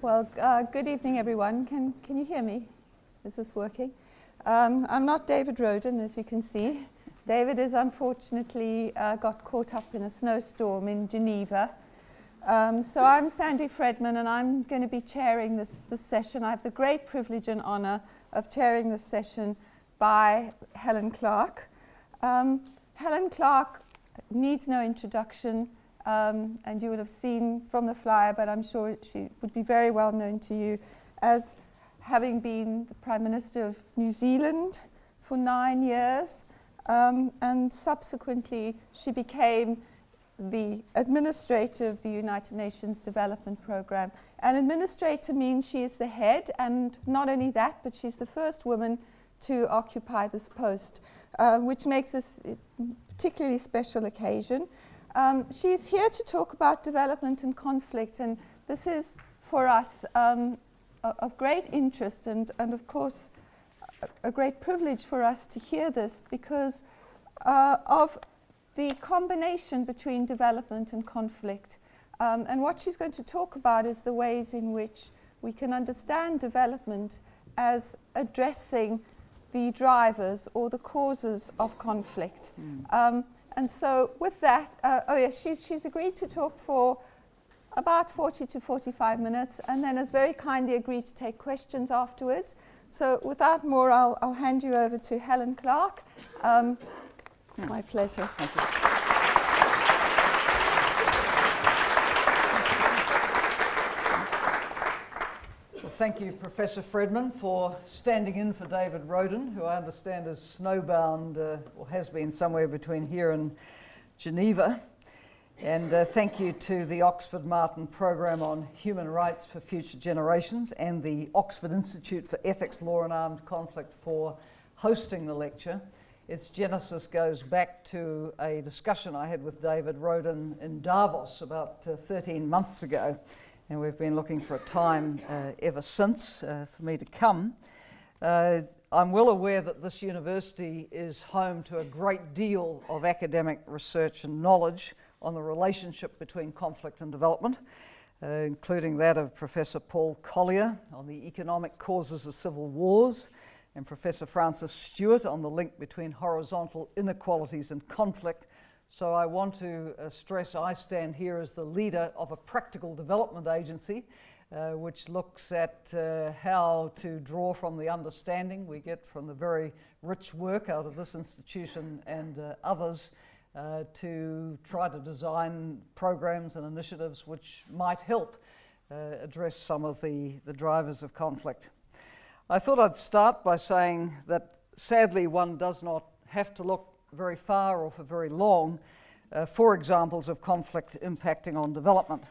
Well, good evening, everyone. Can you hear me? Is this working? I'm not David Roden, as you can see. David has unfortunately got caught up in a snowstorm in Geneva. So I'm Sandra Fredman, and I'm going to be chairing this session. I have the great privilege and honor of chairing this session by Helen Clark. Helen Clark needs no introduction, and you will have seen from the flyer, but I'm sure she would be very well known to you as having been the Prime Minister of New Zealand for 9 years, and subsequently she became the administrator of the United Nations Development Programme. An administrator means she is the head, and not only that, but she's the first woman to occupy this post, which makes this a particularly special occasion. She's here to talk about development and conflict, and this is for us of great interest and of course a great privilege for us to hear this because of the combination between development and conflict. And what she's going to talk about is the ways in which we can understand development as addressing the drivers or the causes of conflict. And so with that, she's agreed to talk for about 40 to 45 minutes and then has very kindly agreed to take questions afterwards. So without more, I'll hand you over to Helen Clark. My pleasure. Thank you. Well, thank you, Professor Fredman, for standing in for David Roden, who I understand is snowbound, or has been somewhere between here and Geneva. And thank you to the Oxford Martin Programme on Human Rights for Future Generations and the Oxford Institute for Ethics, Law and Armed Conflict for hosting the lecture. Its genesis goes back to a discussion I had with David Roden in Davos about 13 months ago, and we've been looking for a time ever since for me to come. I'm well aware that this university is home to a great deal of academic research and knowledge on the relationship between conflict and development, including that of Professor Paul Collier on the economic causes of civil wars, and Professor Francis Stewart on the link between horizontal inequalities and conflict. So I want to stress I stand here as the leader of a practical development agency which looks at how to draw from the understanding we get from the very rich work out of this institution and others to try to design programs and initiatives which might help address some of the drivers of conflict. I thought I'd start by saying that sadly one does not have to look very far or for very long for examples of conflict impacting on development.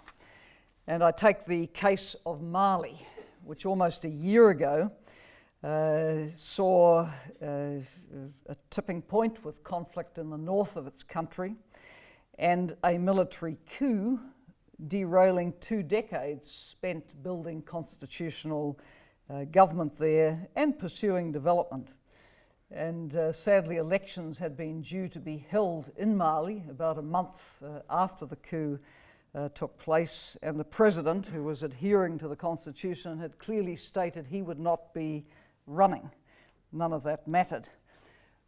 And I take the case of Mali, which almost a year ago saw a tipping point with conflict in the north of its country and a military coup derailing 2 decades spent building constitutional government there and pursuing development. And sadly, elections had been due to be held in Mali about a month after the coup took place, and the president, who was adhering to the constitution, had clearly stated he would not be running. None of that mattered.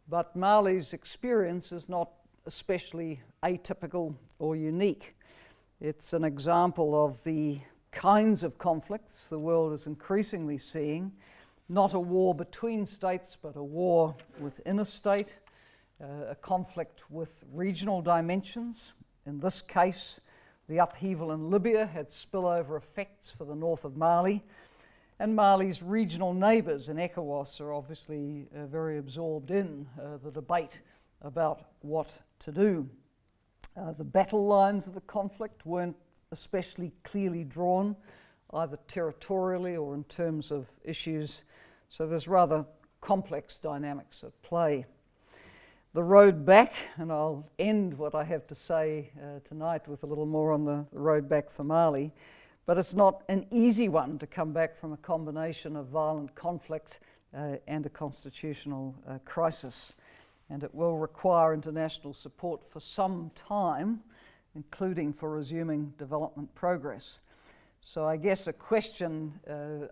But Mali's experience is not especially atypical or unique. It's an example of the kinds of conflicts the world is increasingly seeing, not a war between states, but a war within a state, a conflict with regional dimensions. In this case, the upheaval in Libya had spillover effects for the north of Mali, and Mali's regional neighbours in ECOWAS are obviously very absorbed in the debate about what to do. The battle lines of the conflict weren't especially clearly drawn, either territorially or in terms of issues, so there's rather complex dynamics at play. The road back, and I'll end what I have to say tonight with a little more on the road back for Mali, but it's not an easy one to come back from a combination of violent conflict and a constitutional crisis, and it will require international support for some time, including for resuming development progress. So I guess a question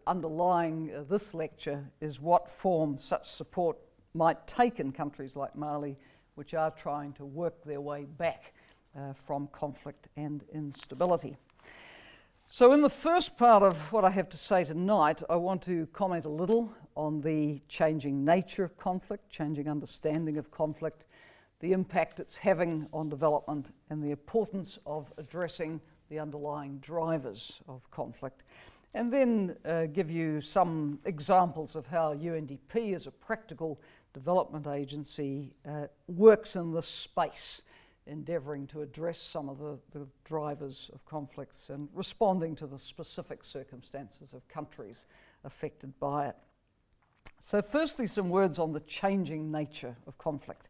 underlying this lecture is what form such support might take in countries like Mali, which are trying to work their way back from conflict and instability. So in the first part of what I have to say tonight, I want to comment a little on the changing nature of conflict, changing understanding of conflict, the impact it's having on development, and the importance of addressing the underlying drivers of conflict, and then give you some examples of how UNDP as a practical development agency works in this space, endeavouring to address some of the drivers of conflicts and responding to the specific circumstances of countries affected by it. So firstly, some words on the changing nature of conflict.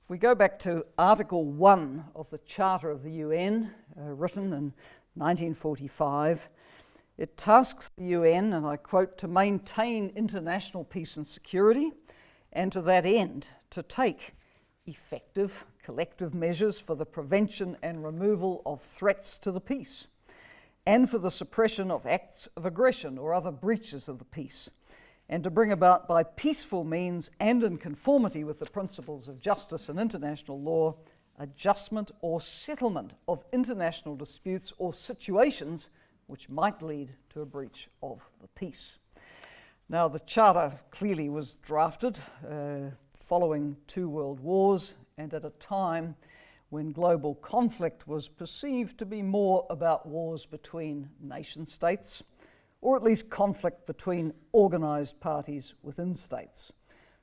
If we go back to Article 1 of the Charter of the UN, written in 1945, it tasks the UN, and I quote, to maintain international peace and security, and to that end, to take effective collective measures for the prevention and removal of threats to the peace, and for the suppression of acts of aggression or other breaches of the peace, and to bring about by peaceful means and in conformity with the principles of justice and international law, adjustment or settlement of international disputes or situations which might lead to a breach of the peace. Now, the Charter clearly was drafted following 2 world wars and at a time when global conflict was perceived to be more about wars between nation states, or at least conflict between organised parties within states.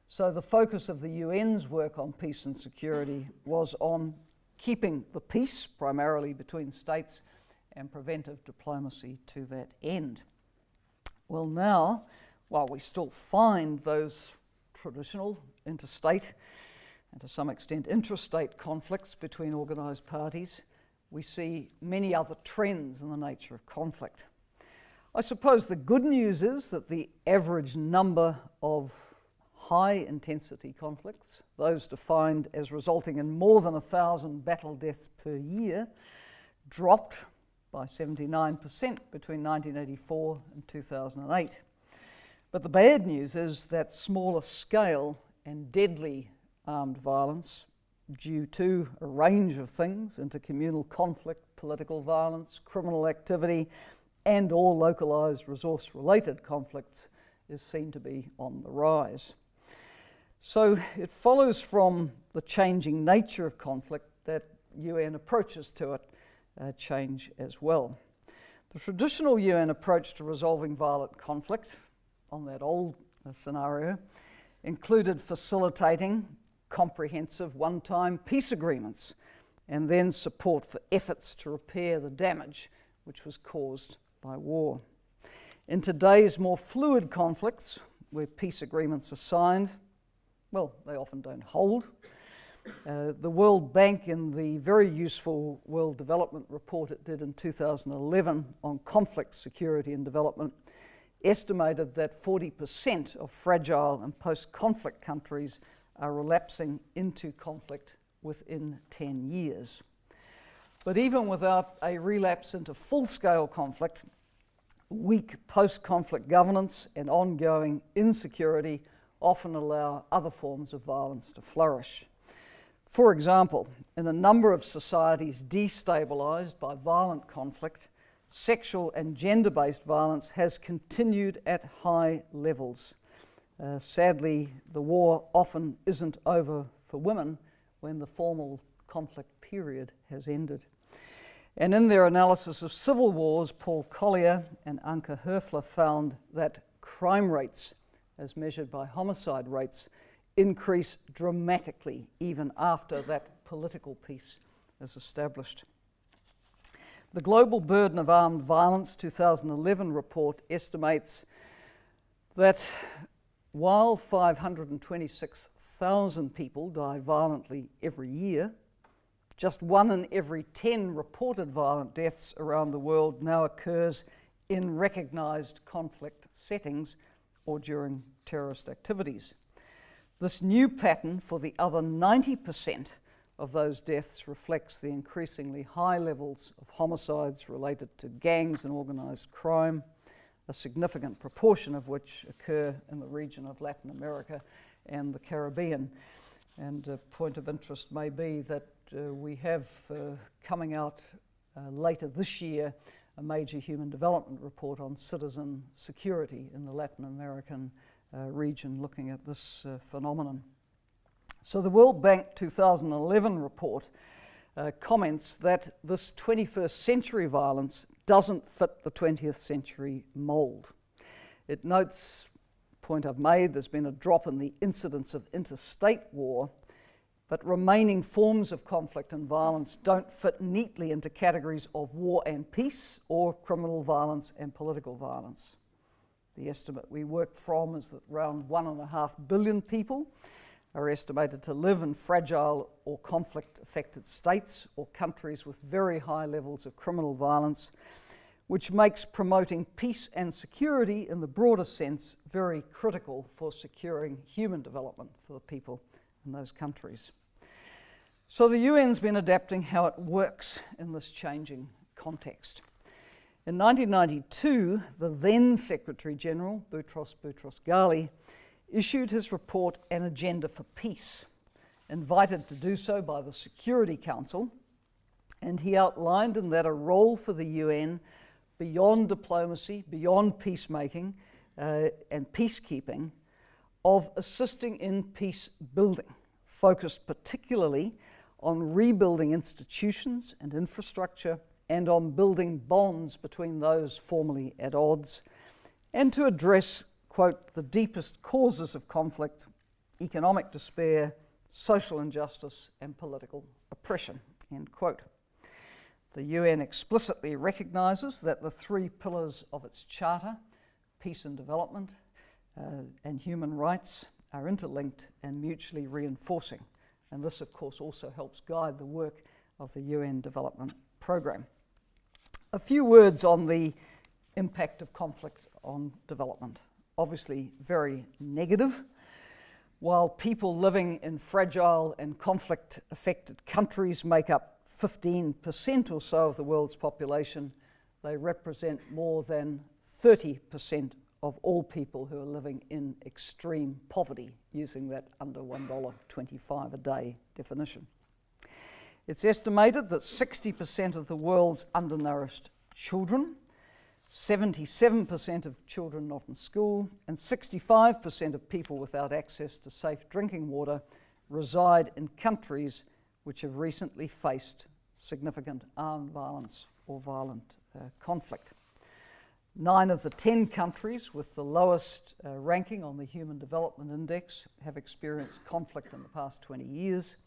So the focus of the UN's work on peace and security was on keeping the peace, primarily between states, and preventive diplomacy to that end. Well, now, while we still find those traditional interstate and to some extent intrastate conflicts between organised parties, we see many other trends in the nature of conflict. I suppose the good news is that the average number of high-intensity conflicts, those defined as resulting in more than 1,000 battle deaths per year, dropped by 79% between 1984 and 2008. But the bad news is that smaller scale and deadly armed violence, due to a range of things, intercommunal conflict, political violence, criminal activity, and all localised resource-related conflicts, is seen to be on the rise. So it follows from the changing nature of conflict that UN approaches to it change as well. The traditional UN approach to resolving violent conflict, on that old scenario, included facilitating comprehensive one-time peace agreements and then support for efforts to repair the damage which was caused by war. In today's more fluid conflicts, where peace agreements are signed, well, they often don't hold. The World Bank, in the very useful World Development Report it did in 2011 on conflict, security and development, estimated that 40% of fragile and post-conflict countries are relapsing into conflict within 10 years. But even without a relapse into full-scale conflict, weak post-conflict governance and ongoing insecurity often allow other forms of violence to flourish. For example, in a number of societies destabilised by violent conflict, sexual and gender-based violence has continued at high levels. Sadly, the war often isn't over for women when the formal conflict period has ended. And in their analysis of civil wars, Paul Collier and Anke Höfler found that crime rates, as measured by homicide rates, increase dramatically even after that political peace is established. The Global Burden of Armed Violence 2011 report estimates that while 526,000 people die violently every year, just 1 in every 10 reported violent deaths around the world now occurs in recognised conflict settings or during terrorist activities. This new pattern for the other 90% of those deaths reflects the increasingly high levels of homicides related to gangs and organised crime, a significant proportion of which occur in the region of Latin America and the Caribbean. And a point of interest may be that we have coming out later this year a major human development report on citizen security in the Latin American region looking at this phenomenon. So the World Bank 2011 report comments that this 21st century violence doesn't fit the 20th century mould. It notes, point I've made, there's been a drop in the incidence of interstate war, but remaining forms of conflict and violence don't fit neatly into categories of war and peace or criminal violence and political violence. The estimate we work from is that around 1.5 billion people are estimated to live in fragile or conflict-affected states or countries with very high levels of criminal violence, which makes promoting peace and security in the broader sense very critical for securing human development for the people in those countries. So the UN's been adapting how it works in this changing context. In 1992, the then Secretary General, Boutros Boutros-Ghali, issued his report An Agenda for Peace, invited to do so by the Security Council, and he outlined in that a role for the UN beyond diplomacy, beyond peacemaking and peacekeeping, of assisting in peace building, focused particularly on rebuilding institutions and infrastructure and on building bonds between those formerly at odds, and to address, quote, the deepest causes of conflict, economic despair, social injustice, and political oppression, end quote. The UN explicitly recognises that the three pillars of its charter, peace and development, and human rights, are interlinked and mutually reinforcing. And this, of course, also helps guide the work of the UN Development Programme. A few words on the impact of conflict on development. Obviously very negative. While people living in fragile and conflict-affected countries make up 15% or so of the world's population, they represent more than 30% of all people who are living in extreme poverty, using that under $1.25 a day definition. It's estimated that 60% of the world's undernourished children, 77% of children not in school, and 65% of people without access to safe drinking water reside in countries which have recently faced significant armed violence or violent conflict. 9 of the 10 countries with the lowest ranking on the Human Development Index have experienced conflict in the past 20 years.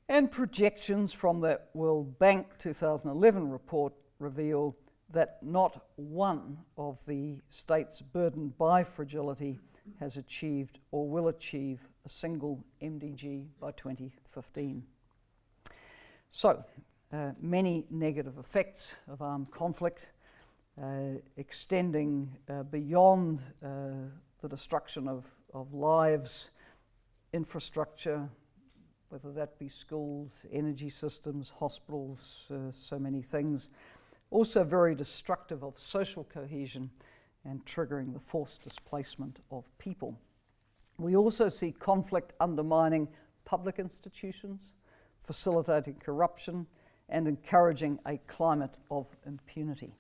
And projections from that World Bank 2011 report reveal that not one of the states burdened by fragility has achieved or will achieve a single MDG by 2015. So, many negative effects of armed conflict, extending beyond the destruction of lives, infrastructure, whether that be schools, energy systems, hospitals, so many things. Also very destructive of social cohesion and triggering the forced displacement of people. We also see conflict undermining public institutions, facilitating corruption, and encouraging a climate of impunity,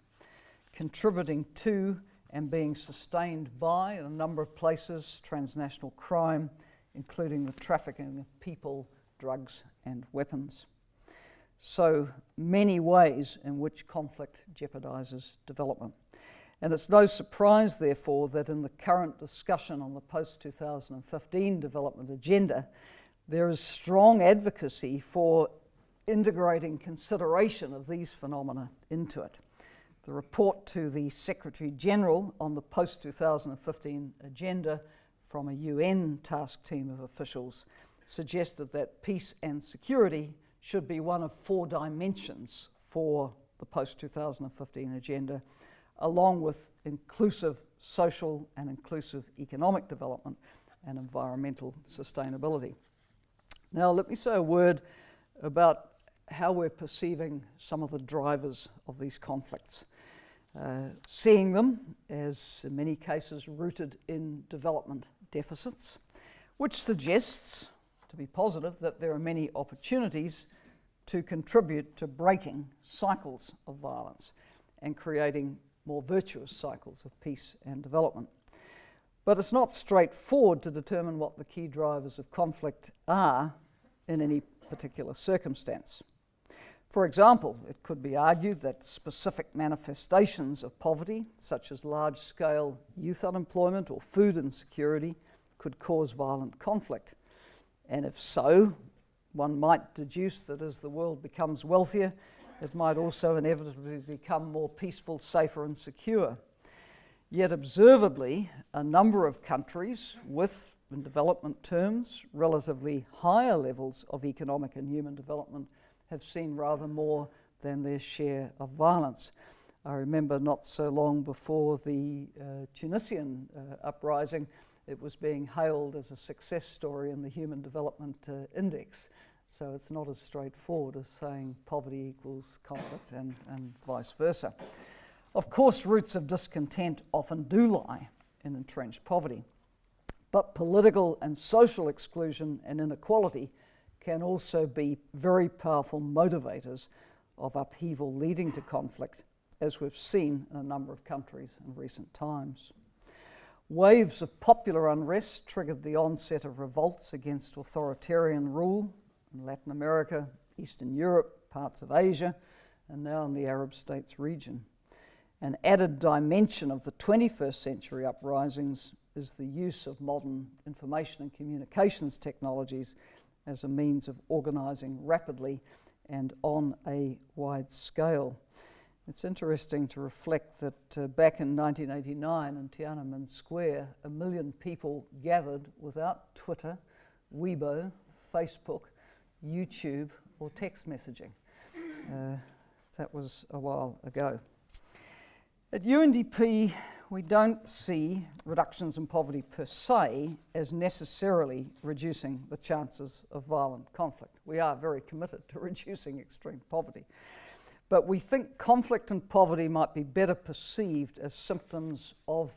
contributing to and being sustained by, in a number of places, transnational crime, including the trafficking of people, drugs, and weapons. So many ways in which conflict jeopardizes development. And it's no surprise, therefore, that in the current discussion on the post-2015 development agenda, there is strong advocacy for integrating consideration of these phenomena into it. The report to the Secretary General on the post-2015 agenda from a UN task team of officials suggested that peace and security should be one of 4 dimensions for the post-2015 agenda, along with inclusive social and inclusive economic development and environmental sustainability. Now, let me say a word about how we're perceiving some of the drivers of these conflicts, seeing them as, in many cases, rooted in development deficits, which suggests, to be positive, that there are many opportunities to contribute to breaking cycles of violence and creating more virtuous cycles of peace and development. But it's not straightforward to determine what the key drivers of conflict are in any particular circumstance. For example, it could be argued that specific manifestations of poverty, such as large-scale youth unemployment or food insecurity, could cause violent conflict. And if so, one might deduce that as the world becomes wealthier, it might also inevitably become more peaceful, safer, and secure. Yet observably, a number of countries with, in development terms, relatively higher levels of economic and human development have seen rather more than their share of violence. I remember not so long before the Tunisian uprising, it was being hailed as a success story in the Human Development Index. So it's not as straightforward as saying poverty equals conflict and vice versa. Of course, roots of discontent often do lie in entrenched poverty, but political and social exclusion and inequality can also be very powerful motivators of upheaval leading to conflict, as we've seen in a number of countries in recent times. Waves of popular unrest triggered the onset of revolts against authoritarian rule in Latin America, Eastern Europe, parts of Asia, and now in the Arab states region. An added dimension of the 21st century uprisings is the use of modern information and communications technologies as a means of organising rapidly and on a wide scale. It's interesting to reflect that back in 1989 in Tiananmen Square, 1 million people gathered without Twitter, Weibo, Facebook, YouTube, or text messaging. That was a while ago. At UNDP, we don't see reductions in poverty per se as necessarily reducing the chances of violent conflict. We are very committed to reducing extreme poverty. But we think conflict and poverty might be better perceived as symptoms of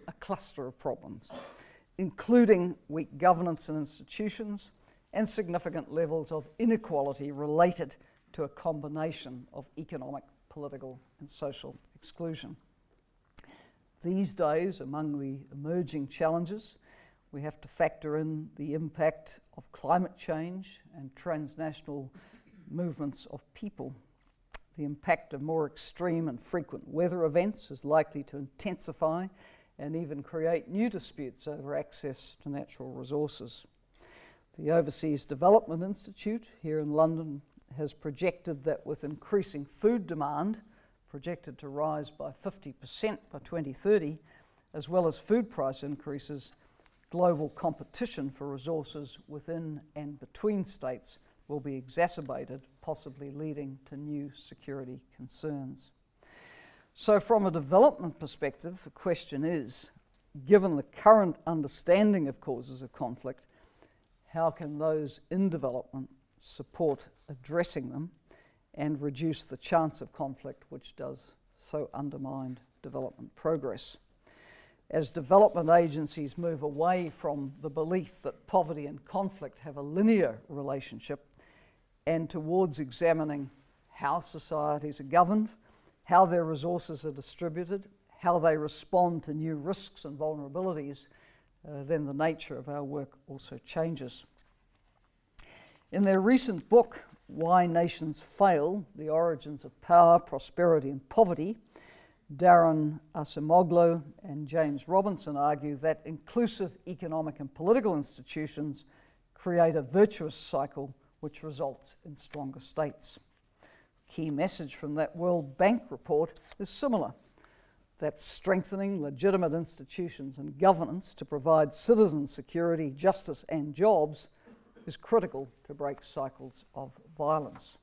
a cluster of problems, including weak governance and institutions and significant levels of inequality related to a combination of economic, political, and social exclusion. These days, among the emerging challenges, we have to factor in the impact of climate change and transnational movements of people. The impact of more extreme and frequent weather events is likely to intensify and even create new disputes over access to natural resources. The Overseas Development Institute here in London has projected that with increasing food demand, projected to rise by 50% by 2030, as well as food price increases, global competition for resources within and between states will be exacerbated, possibly leading to new security concerns. So from a development perspective, the question is, given the current understanding of causes of conflict, how can those in development support addressing them and reduce the chance of conflict, which does so undermine development progress? As development agencies move away from the belief that poverty and conflict have a linear relationship and towards examining how societies are governed, how their resources are distributed, how they respond to new risks and vulnerabilities, then the nature of our work also changes. In their recent book, Why Nations Fail, The Origins of Power, Prosperity and Poverty, Darren Acemoglu and James Robinson argue that inclusive economic and political institutions create a virtuous cycle which results in stronger states. Key message from that World Bank report is similar, that strengthening legitimate institutions and governance to provide citizen security, justice and jobs is critical to break cycles of violence.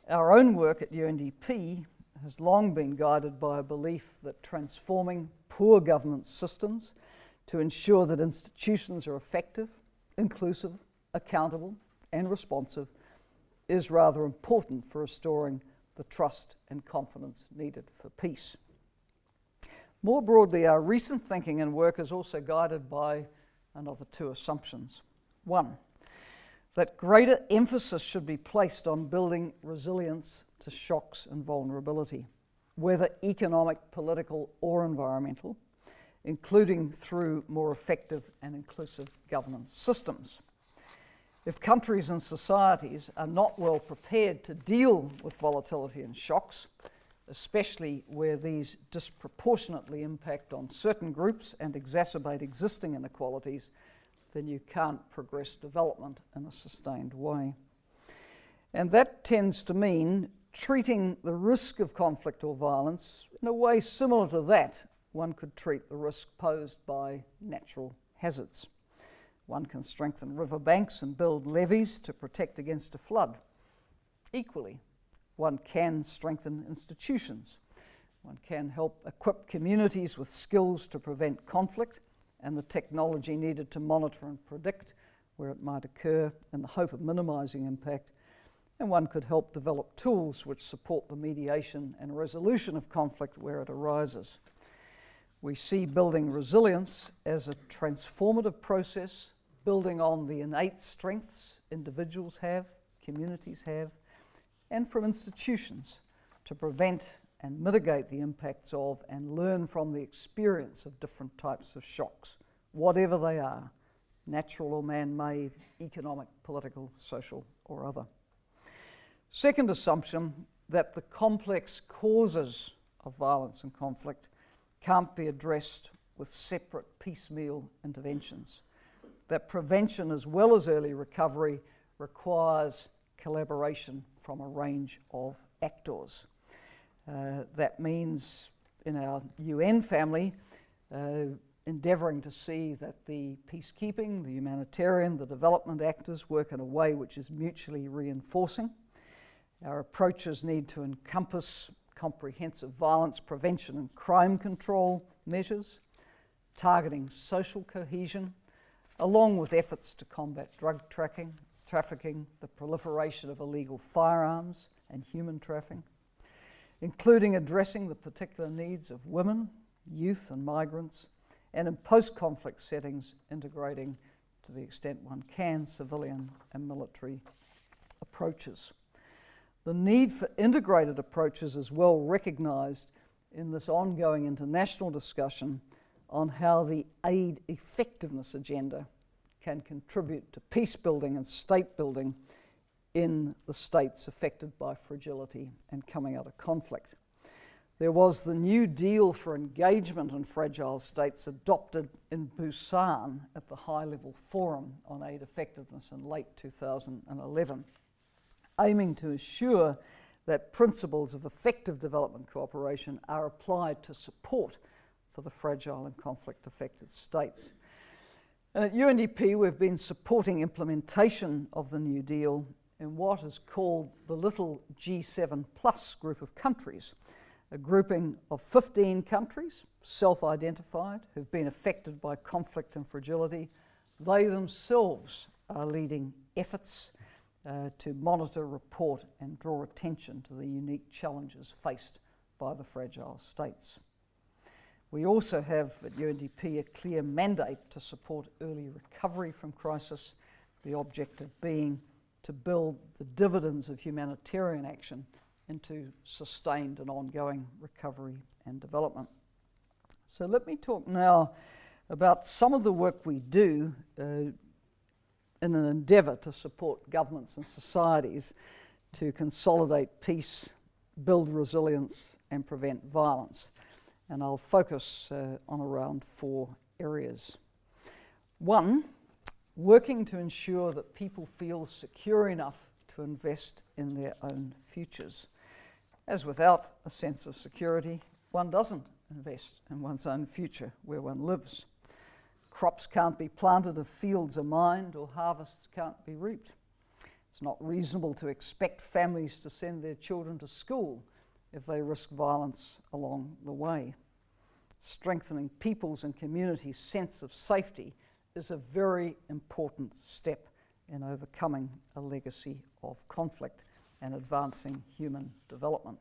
Our own work at UNDP has long been guided by a belief that transforming poor governance systems to ensure that institutions are effective, inclusive, accountable, and responsive is rather important for restoring the trust and confidence needed for peace. More broadly, our recent thinking and work is also guided by another two assumptions. One, that greater emphasis should be placed on building resilience to shocks and vulnerability, whether economic, political, or environmental, including through more effective and inclusive governance systems. If countries and societies are not well prepared to deal with volatility and shocks, especially where these disproportionately impact on certain groups and exacerbate existing inequalities, then you can't progress development in a sustained way. And that tends to mean treating the risk of conflict or violence in a way similar to that one could treat the risk posed by natural hazards. One can strengthen riverbanks and build levees to protect against a flood. Equally, one can strengthen institutions. One can help equip communities with skills to prevent conflict and the technology needed to monitor and predict where it might occur in the hope of minimising impact. And one could help develop tools which support the mediation and resolution of conflict where it arises. We see building resilience as a transformative process, building on the innate strengths individuals have, communities have, and from institutions to prevent and mitigate the impacts of and learn from the experience of different types of shocks, whatever they are, natural or man-made, economic, political, social, or other. Second assumption, that the complex causes of violence and conflict can't be addressed with separate piecemeal interventions. That prevention as well as early recovery requires collaboration from a range of actors. That means in our UN family, endeavouring to see that the peacekeeping, the humanitarian, the development actors work in a way which is mutually reinforcing. Our approaches need to encompass comprehensive violence prevention and crime control measures, targeting social cohesion, along with efforts to combat drug trafficking, the proliferation of illegal firearms and human trafficking, including addressing the particular needs of women, youth and migrants, and in post-conflict settings integrating, to the extent one can, civilian and military approaches. The need for integrated approaches is well recognised in this ongoing international discussion on how the aid effectiveness agenda can contribute to peace building and state building in the states affected by fragility and coming out of conflict. There was the New Deal for Engagement in Fragile States adopted in Busan at the High-Level Forum on Aid Effectiveness in late 2011. Aiming to assure that principles of effective development cooperation are applied to support for the fragile and conflict-affected states. And at UNDP, we've been supporting implementation of the New Deal in what is called the Little G7 Plus group of countries, a grouping of 15 countries, self-identified, who've been affected by conflict and fragility. They themselves are leading efforts to monitor, report and draw attention to the unique challenges faced by the fragile states. We also have at UNDP a clear mandate to support early recovery from crisis, the objective being to build the dividends of humanitarian action into sustained and ongoing recovery and development. So let me talk now about some of the work we do in an endeavour to support governments and societies to consolidate peace, build resilience and prevent violence. And I'll focus on around 4 areas. 1, working to ensure that people feel secure enough to invest in their own futures. As without a sense of security, one doesn't invest in one's own future where one lives. Crops can't be planted if fields are mined or harvests can't be reaped. It's not reasonable to expect families to send their children to school if they risk violence along the way. Strengthening people's and communities' sense of safety is a very important step in overcoming a legacy of conflict and advancing human development.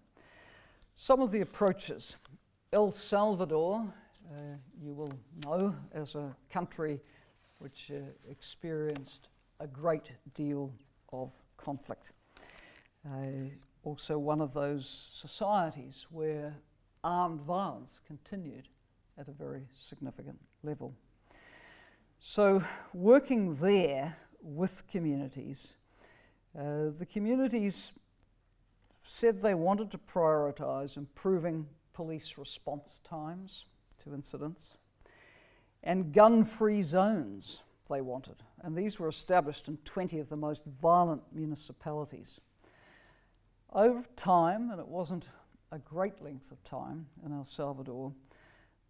Some of the approaches. El Salvador, you will know, as a country which experienced a great deal of conflict. Also one of those societies where armed violence continued at a very significant level. So working there with communities, the communities said they wanted to prioritise improving police response times to incidents and gun-free zones they wanted. And these were established in 20 of the most violent municipalities. Over time, and it wasn't a great length of time in El Salvador,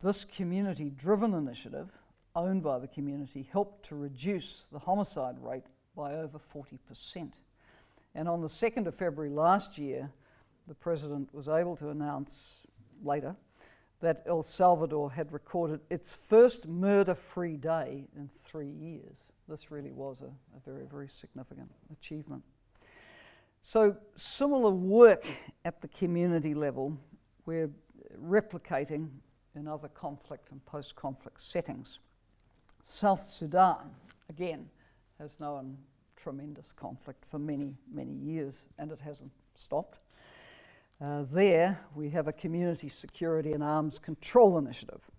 this community-driven initiative, owned by the community, helped to reduce the homicide rate by over 40%. And on the 2nd of February last year, the President was able to announce later that El Salvador had recorded its first murder-free day in 3 years. This really was a very, very significant achievement. So similar work at the community level we're replicating in other conflict and post-conflict settings. South Sudan, again, has known tremendous conflict for many, many years, and it hasn't stopped. There, we have a community security and arms control initiative.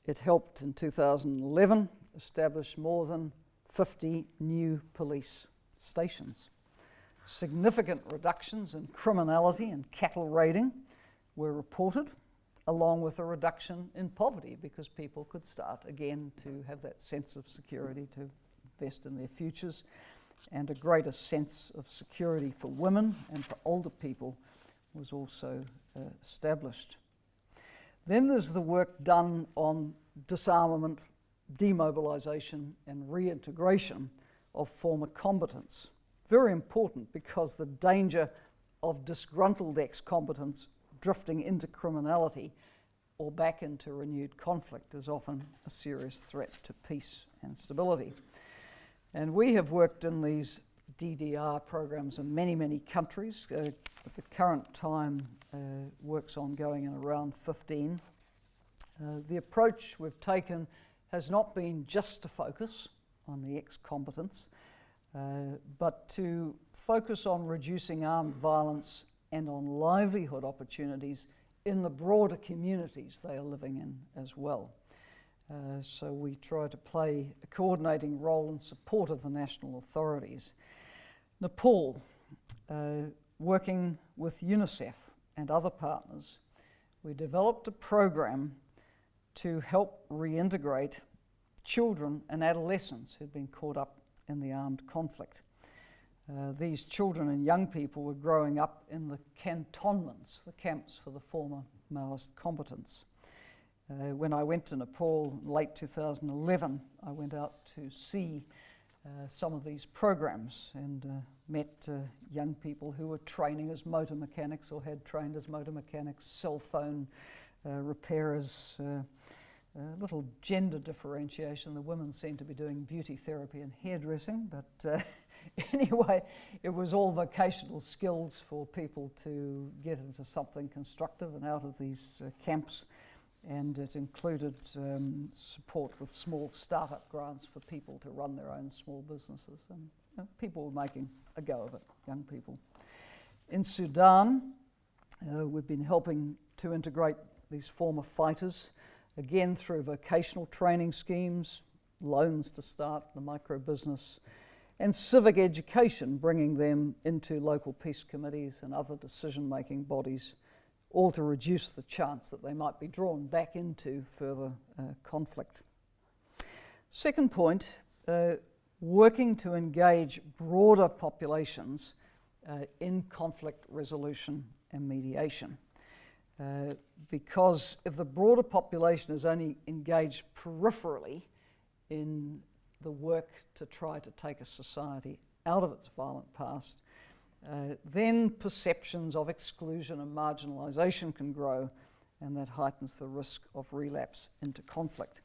It helped in 2011 establish more than 50 new police stations. Significant reductions in criminality and cattle raiding were reported, along with a reduction in poverty, because people could start again to have that sense of security, to invest in their futures, and a greater sense of security for women and for older people was also established. Then there's the work done on disarmament, demobilisation and reintegration of former combatants. Very important, because the danger of disgruntled ex-combatants drifting into criminality or back into renewed conflict is often a serious threat to peace and stability. And we have worked in these DDR programs in many, many countries. At the current time, work's ongoing in around 15. The approach we've taken has not been just to focus on the ex-combatants, but to focus on reducing armed violence and on livelihood opportunities in the broader communities they are living in as well. So we try to play a coordinating role in support of the national authorities. Nepal, working with UNICEF and other partners, we developed a program to help reintegrate children and adolescents who'd been caught up in the armed conflict. These children and young people were growing up in the cantonments, the camps for the former Maoist combatants. When I went to Nepal in late 2011, I went out to see some of these programs and met young people who were training as motor mechanics or had trained as motor mechanics, cell phone repairers, little gender differentiation. The women seem to be doing beauty therapy and hairdressing, but anyway, it was all vocational skills for people to get into something constructive and out of these camps. And it included support with small startup grants for people to run their own small businesses. And people were making a go of it, young people. In Sudan, we've been helping to integrate these former fighters, again through vocational training schemes, loans to start the micro business, and civic education, bringing them into local peace committees and other decision-making bodies, all to reduce the chance that they might be drawn back into further conflict. Second point, working to engage broader populations in conflict resolution and mediation. Because if the broader population is only engaged peripherally in the work to try to take a society out of its violent past, then perceptions of exclusion and marginalisation can grow, and that heightens the risk of relapse into conflict.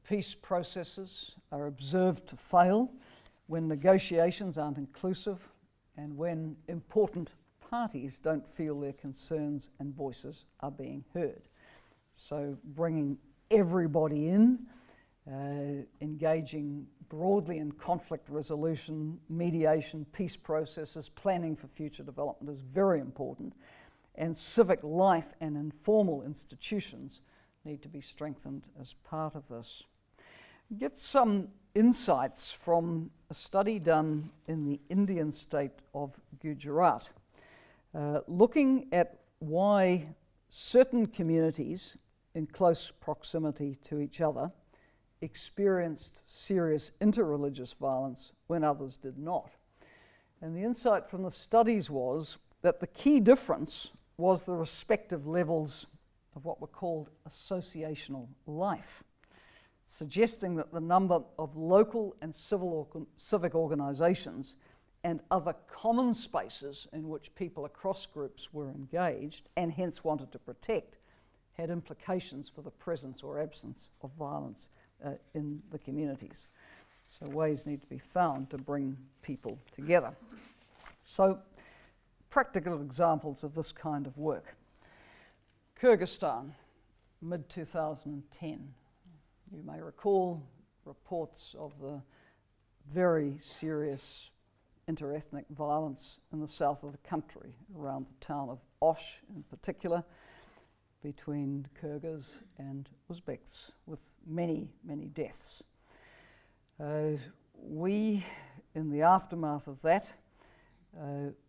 Peace processes are observed to fail when negotiations aren't inclusive, and when important parties don't feel their concerns and voices are being heard. So bringing everybody in, engaging broadly in conflict resolution, mediation, peace processes, planning for future development is very important. And civic life and informal institutions need to be strengthened as part of this. Get some insights from a study done in the Indian state of Gujarat, looking at why certain communities in close proximity to each other experienced serious interreligious violence when others did not. And the insight from the studies was that the key difference was the respective levels of what were called associational life, suggesting that the number of local and civic organisations and other common spaces in which people across groups were engaged and hence wanted to protect had implications for the presence or absence of violence in the communities. So ways need to be found to bring people together. So practical examples of this kind of work. Kyrgyzstan, mid-2010. You may recall reports of the very serious interethnic violence in the south of the country, around the town of Osh in particular, between Kyrgyz and Uzbeks, with many, many deaths. We, in the aftermath of that,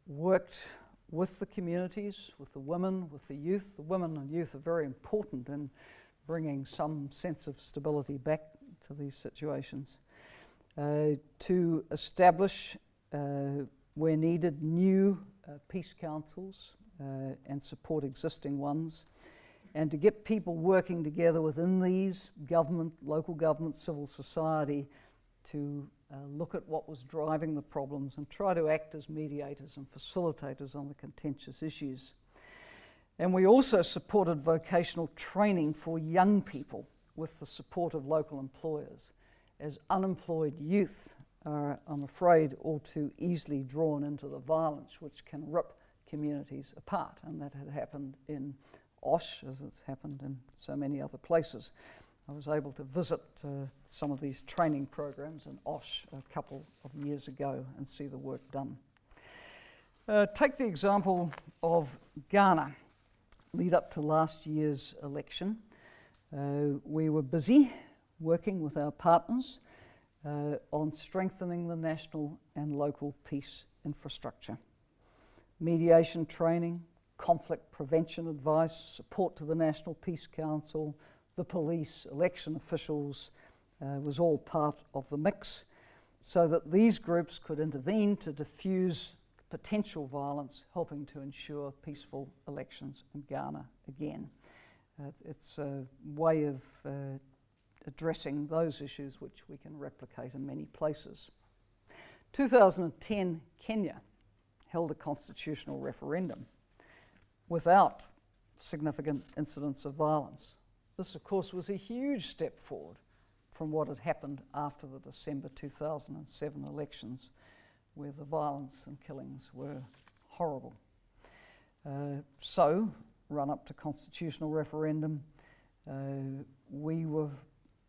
worked with the communities, with the women, with the youth. The women and youth are very important in bringing some sense of stability back to these situations, to establish, where needed, new peace councils and support existing ones, and to get people working together within these, government, local government, civil society, to look at what was driving the problems and try to act as mediators and facilitators on the contentious issues. And we also supported vocational training for young people with the support of local employers, as unemployed youth are, I'm afraid, all too easily drawn into the violence which can rip communities apart. And that had happened in Osh, as it's happened in so many other places. I was able to visit some of these training programs in Osh a couple of years ago and see the work done. Take the example of Ghana. Lead up to last year's election, we were busy working with our partners on strengthening the national and local peace infrastructure. Mediation training, conflict prevention advice, support to the National Peace Council, the police, election officials, was all part of the mix, so that these groups could intervene to diffuse potential violence, helping to ensure peaceful elections in Ghana again. It's a way of addressing those issues which we can replicate in many places. 2010, Kenya held a constitutional referendum without significant incidents of violence. This, of course, was a huge step forward from what had happened after the December 2007 elections, where the violence and killings were horrible. So, run up to constitutional referendum, we were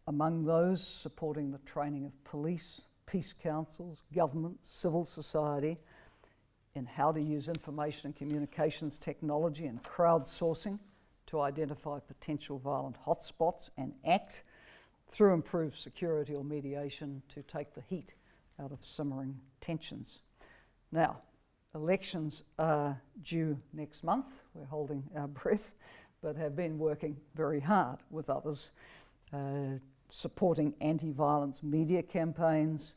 among those supporting the training of police, peace councils, government, civil society, in how to use information and communications technology and crowdsourcing to identify potential violent hotspots and act through improved security or mediation to take the heat out of simmering tensions. Now, elections are due next month. We're holding our breath, but have been working very hard with others, supporting anti-violence media campaigns,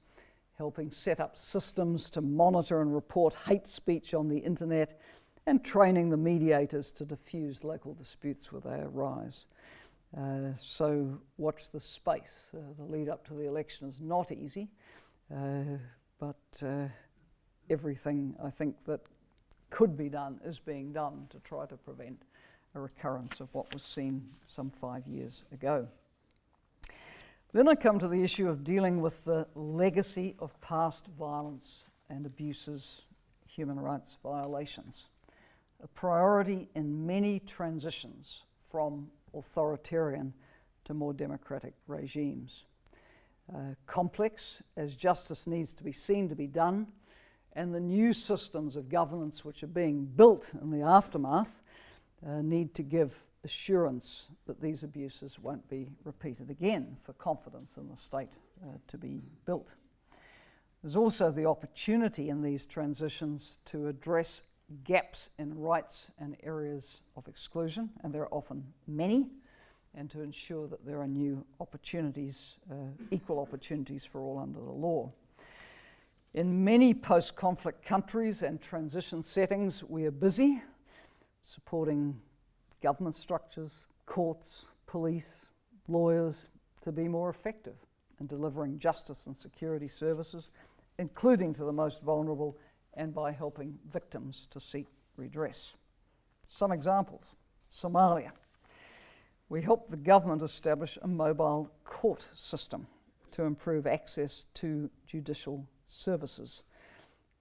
helping set up systems to monitor and report hate speech on the internet, and training the mediators to diffuse local disputes where they arise. So watch this space. The lead up to the election is not easy, but everything I think that could be done is being done to try to prevent a recurrence of what was seen some 5 years ago. Then I come to the issue of dealing with the legacy of past violence and abuses, human rights violations, a priority in many transitions from authoritarian to more democratic regimes. Complex, as justice needs to be seen to be done, and the new systems of governance which are being built in the aftermath need to give assurance that these abuses won't be repeated again for confidence in the state to be built. There's also the opportunity in these transitions to address gaps in rights and areas of exclusion, and there are often many, and to ensure that there are new opportunities, equal opportunities for all under the law. In many post-conflict countries and transition settings, we are busy supporting government structures, courts, police, lawyers to be more effective in delivering justice and security services, including to the most vulnerable, and by helping victims to seek redress. Some examples: Somalia. We helped the government establish a mobile court system to improve access to judicial services,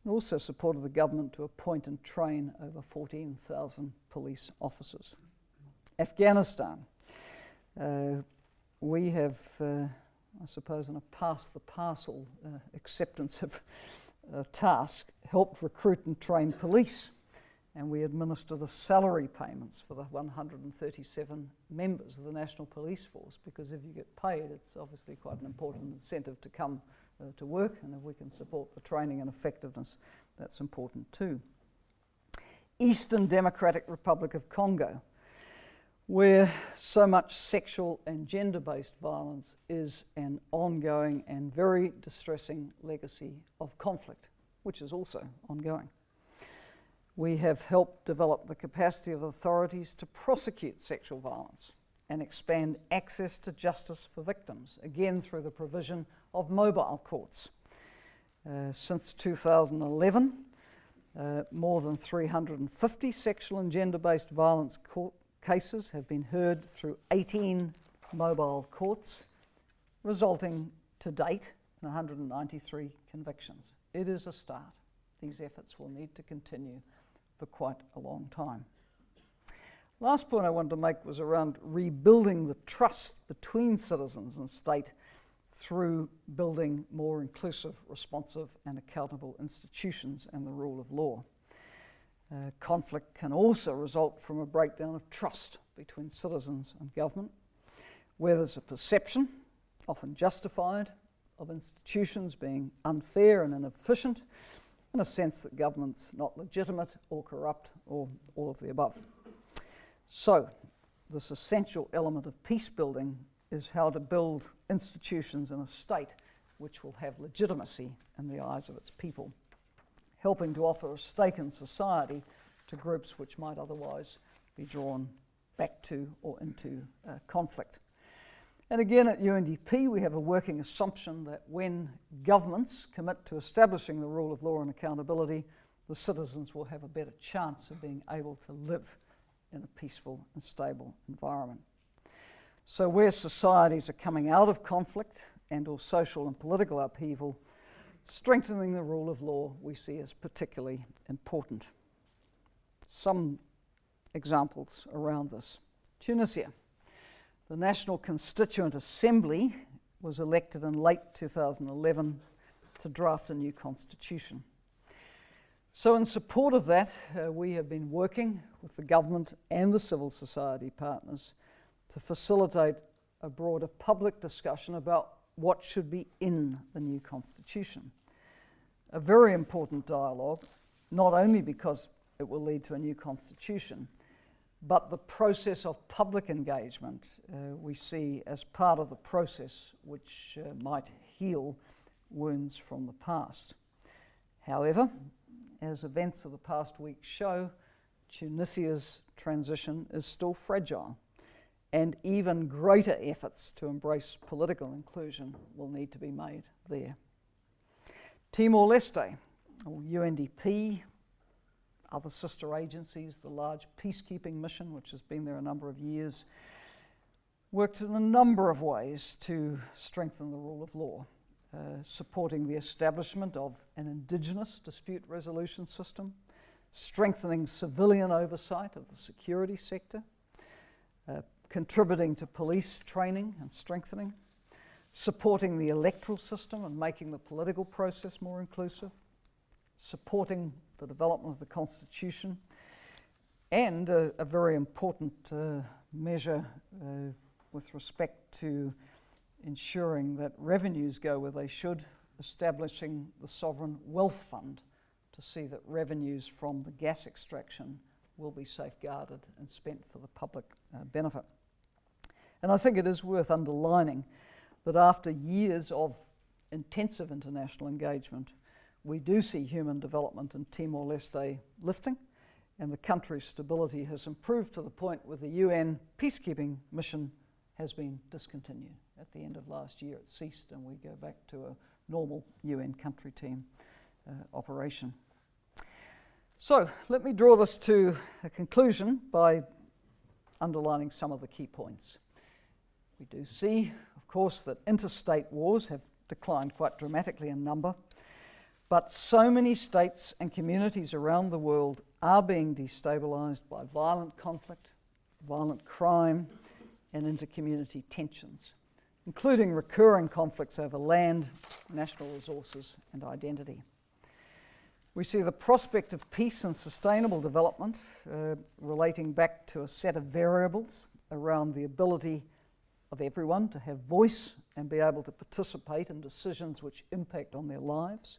and also supported the government to appoint and train over 14,000 police officers. Afghanistan. We have, I suppose, in a pass-the-parcel acceptance of task, helped recruit and train police, and we administer the salary payments for the 137 members of the National Police Force, because if you get paid, it's obviously quite an important incentive to come to work, and if we can support the training and effectiveness, that's important too. Eastern Democratic Republic of Congo, where so much sexual and gender-based violence is an ongoing and very distressing legacy of conflict, which is also ongoing. We have helped develop the capacity of authorities to prosecute sexual violence and expand access to justice for victims, again through the provision of mobile courts. Since 2011, more than 350 sexual and gender-based violence court cases have been heard through 18 mobile courts, resulting to date in 193 convictions. It is a start. These efforts will need to continue for quite a long time. Last point I wanted to make was around rebuilding the trust between citizens and state through building more inclusive, responsive and accountable institutions and the rule of law. Conflict can also result from a breakdown of trust between citizens and government, where there's a perception, often justified, of institutions being unfair and inefficient, and a sense that government's not legitimate or corrupt or all of the above. So, this essential element of peace building is how to build institutions in a state which will have legitimacy in the eyes of its people, helping to offer a stake in society to groups which might otherwise be drawn back to or into conflict. And again, at UNDP, we have a working assumption that when governments commit to establishing the rule of law and accountability, the citizens will have a better chance of being able to live in a peaceful and stable environment. So where societies are coming out of conflict and or social and political upheaval, strengthening the rule of law we see as particularly important. Some examples around this. Tunisia. The National Constituent Assembly was elected in late 2011 to draft a new constitution. So in support of that, we have been working with the government and the civil society partners to facilitate a broader public discussion about what should be in the new constitution. A very important dialogue, not only because it will lead to a new constitution, but the process of public engagement we see as part of the process which might heal wounds from the past. However, as events of the past week show, Tunisia's transition is still fragile, and even greater efforts to embrace political inclusion will need to be made there. Timor-Leste, or UNDP, other sister agencies, the large peacekeeping mission, which has been there a number of years, worked in a number of ways to strengthen the rule of law, supporting the establishment of an Indigenous dispute resolution system, strengthening civilian oversight of the security sector, contributing to police training and strengthening, supporting the electoral system and making the political process more inclusive, supporting the development of the Constitution, and a very important measure with respect to ensuring that revenues go where they should, establishing the Sovereign Wealth Fund to see that revenues from the gas extraction will be safeguarded and spent for the public benefit. And I think it is worth underlining that after years of intensive international engagement, we do see human development in Timor-Leste lifting, and the country's stability has improved to the point where the UN peacekeeping mission has been discontinued. At the end of last year it ceased, and we go back to a normal UN country team operation. So let me draw this to a conclusion by underlining some of the key points. We do see, of course, that interstate wars have declined quite dramatically in number, but so many states and communities around the world are being destabilised by violent conflict, violent crime, and inter-community tensions, including recurring conflicts over land, national resources, and identity. We see the prospect of peace and sustainable development relating back to a set of variables around the ability of everyone to have voice and be able to participate in decisions which impact on their lives,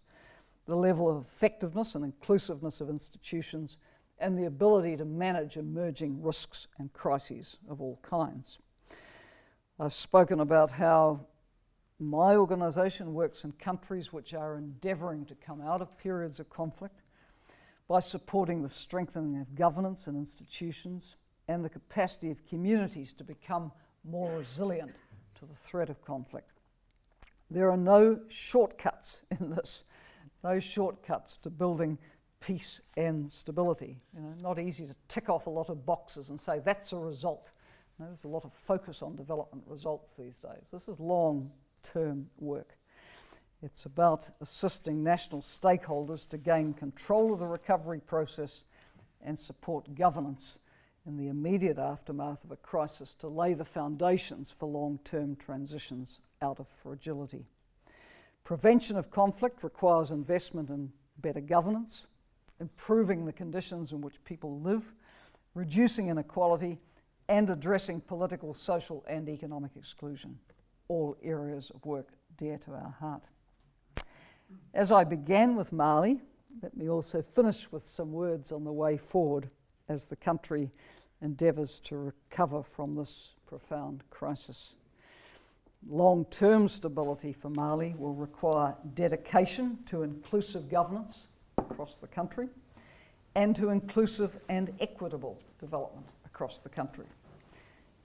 the level of effectiveness and inclusiveness of institutions, and the ability to manage emerging risks and crises of all kinds. I've spoken about how my organisation works in countries which are endeavouring to come out of periods of conflict by supporting the strengthening of governance and institutions and the capacity of communities to become more resilient to the threat of conflict. There are no shortcuts in this, no shortcuts to building peace and stability. Not easy to tick off a lot of boxes and say that's a result. There's a lot of focus on development results these days. This is long-term work. It's about assisting national stakeholders to gain control of the recovery process and support governance in the immediate aftermath of a crisis to lay the foundations for long-term transitions out of fragility. Prevention of conflict requires investment in better governance, improving the conditions in which people live, reducing inequality, and addressing political, social, and economic exclusion, all areas of work dear to our heart. As I began with Mali, let me also finish with some words on the way forward as the country endeavours to recover from this profound crisis. Long-term stability for Mali will require dedication to inclusive governance across the country and to inclusive and equitable development across the country.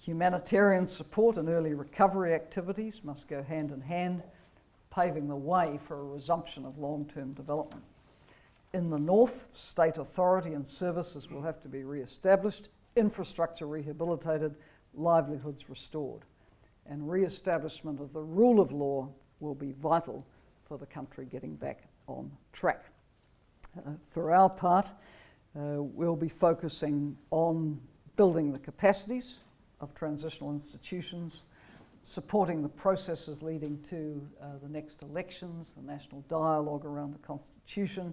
Humanitarian support and early recovery activities must go hand in hand, paving the way for a resumption of long-term development. In the north, state authority and services will have to be re-established, infrastructure rehabilitated, livelihoods restored, and re-establishment of the rule of law will be vital for the country getting back on track. For our part, we'll be focusing on building the capacities of transitional institutions, supporting the processes leading to the next elections, the national dialogue around the Constitution,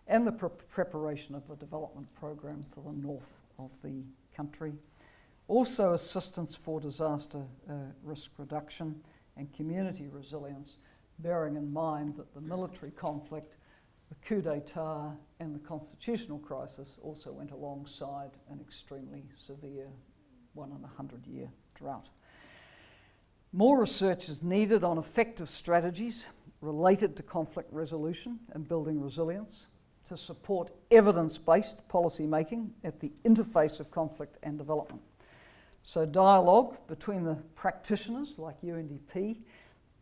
and the preparation of a development program for the north of the country. Also assistance for disaster risk reduction and community resilience, bearing in mind that the military conflict, the coup d'etat, and the constitutional crisis also went alongside an extremely severe 100-year drought. More research is needed on effective strategies related to conflict resolution and building resilience to support evidence-based policy making at the interface of conflict and development. So dialogue between the practitioners like UNDP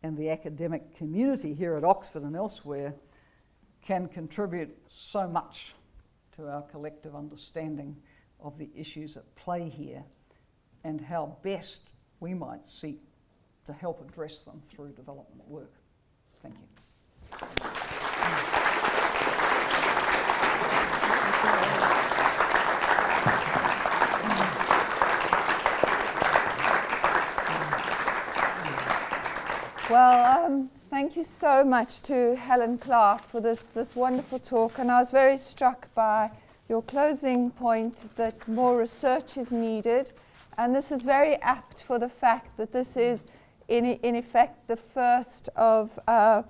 and the academic community here at Oxford and elsewhere can contribute so much to our collective understanding of the issues at play here and how best we might seek to help address them through development work. Thank you. Well, thank you so much to Helen Clark for this wonderful talk, and I was very struck by your closing point that more research is needed, and this is very apt for the fact that this is in effect the first of a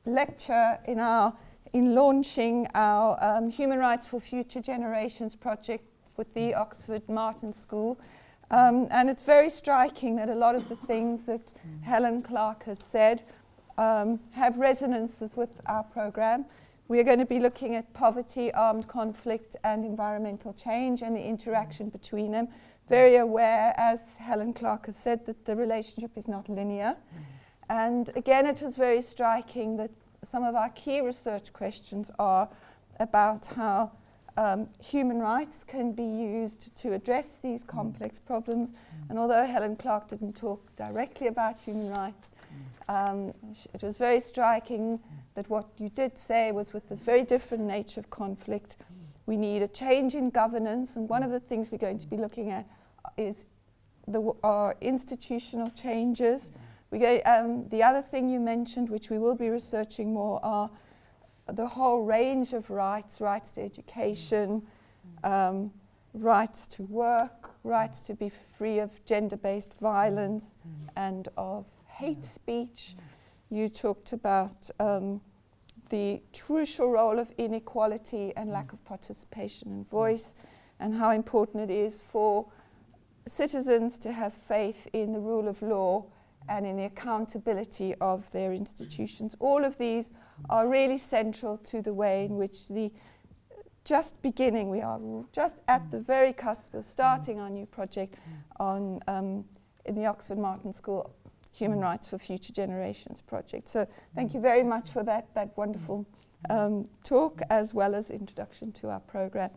lecture in launching our Human Rights for Future Generations project with the Oxford Martin School. And it's very striking that a lot of the things that Helen Clark has said have resonances with our program. We are going to be looking at poverty, armed conflict, and environmental change and the interaction between them. Very aware, as Helen Clark has said, that the relationship is not linear. And again, it was very striking that some of our key research questions are about how human rights can be used to address these complex problems. And although Helen Clark didn't talk directly about human rights, it was very striking that what you did say was, with this very different nature of conflict, we need a change in governance. And one of the things we're going to be looking at is our institutional changes. The other thing you mentioned, which we will be researching more, are the whole range of rights to education, rights to work, rights to be free of gender-based violence and of hate speech. You talked about the crucial role of inequality and lack of participation and voice, and how important it is for citizens to have faith in the rule of law and in the accountability of their institutions. All of these are really central to the way in which we are just at the very cusp of starting our new project in the Oxford Martin School Human Rights for Future Generations project. So thank you very much for that wonderful talk, as well as introduction to our program.